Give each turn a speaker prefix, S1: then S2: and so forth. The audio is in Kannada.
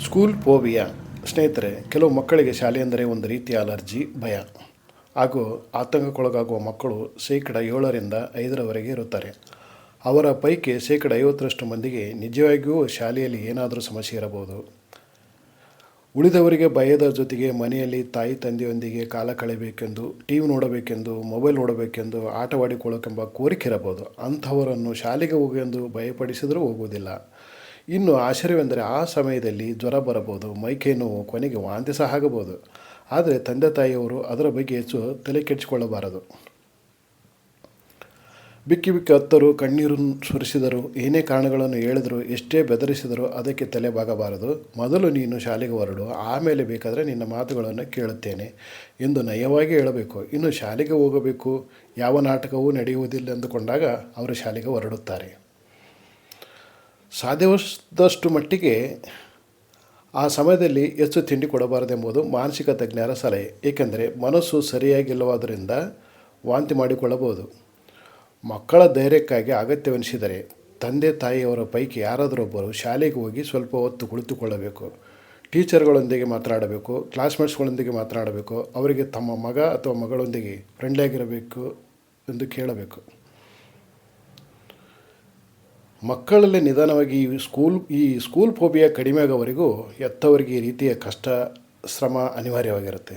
S1: School phobia. ಸ್ನೇಹಿತರೆ, ಕೆಲವು ಮಕ್ಕಳಿಗೆ ಶಾಲೆ ಅಂದರೆ ಒಂದು ರೀತಿಯ ಅಲರ್ಜಿ, ಭಯ ಹಾಗೂ ಆತಂಕಕ್ಕೊಳಗಾಗುವ ಮಕ್ಕಳು 7% 5% ಇರುತ್ತಾರೆ. ಅವರ ಪೈಕಿ 50% ಮಂದಿಗೆ ನಿಜವಾಗಿಯೂ ಶಾಲೆಯಲ್ಲಿ ಏನಾದರೂ ಸಮಸ್ಯೆ ಇರಬಹುದು. ಉಳಿದವರಿಗೆ ಭಯದ ಜೊತೆಗೆ ಮನೆಯಲ್ಲಿ ತಾಯಿ ತಂದೆಯೊಂದಿಗೆ ಕಾಲ ಕಳೆಯಬೇಕೆಂದು, ಟಿ ವಿ ನೋಡಬೇಕೆಂದು, ಮೊಬೈಲ್ ನೋಡಬೇಕೆಂದು, ಆಟವಾಡಿಕೊಳ್ಳೋಕೆಂಬ ಕೋರಿಕೆ ಇರಬಹುದು. ಅಂಥವರನ್ನು ಶಾಲೆಗೆ ಹೋಗೆಂದು ಭಯಪಡಿಸಿದರೂ ಹೋಗುವುದಿಲ್ಲ. ಇನ್ನು ಆಶ್ಚರ್ಯವೆಂದರೆ ಆ ಸಮಯದಲ್ಲಿ ಜ್ವರ ಬರಬಹುದು, ಮೈಕೈ ನೋವು, ಕೊನೆಗೆ ವಾಂತಿ ಸಹ ಆಗಬಹುದು. ಆದರೆ ತಂದೆ ತಾಯಿಯವರು ಅದರ ಬಗ್ಗೆ ಹೆಚ್ಚು ತಲೆ ಕೆಡಿಸಿಕೊಳ್ಳಬಾರದು. ಬಿಕ್ಕಿ ಬಿಕ್ಕಿ ಹತ್ತರೂ, ಕಣ್ಣೀರು ಸುರಿಸಿದರು, ಏನೇ ಕಾರಣಗಳನ್ನು ಹೇಳಿದರೂ, ಎಷ್ಟೇ ಬೆದರಿಸಿದರೂ ಅದಕ್ಕೆ ತಲೆಬಾಗಬಾರದು. ಮೊದಲು ನೀನು ಶಾಲೆಗೆ ಹೊರಡು, ಆಮೇಲೆ ಬೇಕಾದರೆ ನಿನ್ನ ಮಾತುಗಳನ್ನು ಕೇಳುತ್ತೇನೆ ಎಂದು ನಯವಾಗಿ ಹೇಳಬೇಕು. ಇನ್ನು ಶಾಲೆಗೆ ಹೋಗಬೇಕು, ಯಾವ ನಾಟಕವೂ ನಡೆಯುವುದಿಲ್ಲ ಎಂದುಕೊಂಡಾಗ ಅವರು ಶಾಲೆಗೆ ಹೊರಡುತ್ತಾರೆ. ಸಾಧ್ಯವಾದಷ್ಟು ಮಟ್ಟಿಗೆ ಆ ಸಮಯದಲ್ಲಿ ಹೆಚ್ಚು ತಿಂಡಿ ಕೊಡಬಾರದೆಂಬುದು ಮಾನಸಿಕ ತಜ್ಞರ ಸಲಹೆ. ಏಕೆಂದರೆ ಮನಸ್ಸು ಸರಿಯಾಗಿಲ್ಲವಾದ್ದರಿಂದ ವಾಂತಿ ಮಾಡಿಕೊಳ್ಳಬಹುದು. ಮಕ್ಕಳ ಧೈರ್ಯಕ್ಕಾಗಿ ಅಗತ್ಯವೆನಿಸಿದರೆ ತಂದೆ ತಾಯಿಯವರ ಪೈಕಿ ಯಾರಾದರೊಬ್ಬರು ಶಾಲೆಗೆ ಹೋಗಿ ಸ್ವಲ್ಪ ಹೊತ್ತು ಕುಳಿತುಕೊಳ್ಳಬೇಕು. ಟೀಚರ್ಗಳೊಂದಿಗೆ ಮಾತನಾಡಬೇಕು, ಕ್ಲಾಸ್ಮೇಟ್ಸ್ಗಳೊಂದಿಗೆ ಮಾತನಾಡಬೇಕು. ಅವರಿಗೆ ತಮ್ಮ ಮಗ ಅಥವಾ ಮಗಳೊಂದಿಗೆ ಫ್ರೆಂಡ್ಲಿಯಾಗಿರಬೇಕು ಎಂದು ಕೇಳಬೇಕು. ಮಕ್ಕಳಲ್ಲಿ ನಿಧಾನವಾಗಿ ಈ ಸ್ಕೂಲ್ ಫೋಬಿಯಾ ಕಡಿಮೆ ಆಗೋವರೆಗೂ ಹೆತ್ತವರಿಗೆ ಈ ರೀತಿಯ ಕಷ್ಟ ಶ್ರಮ ಅನಿವಾರ್ಯವಾಗಿರುತ್ತೆ.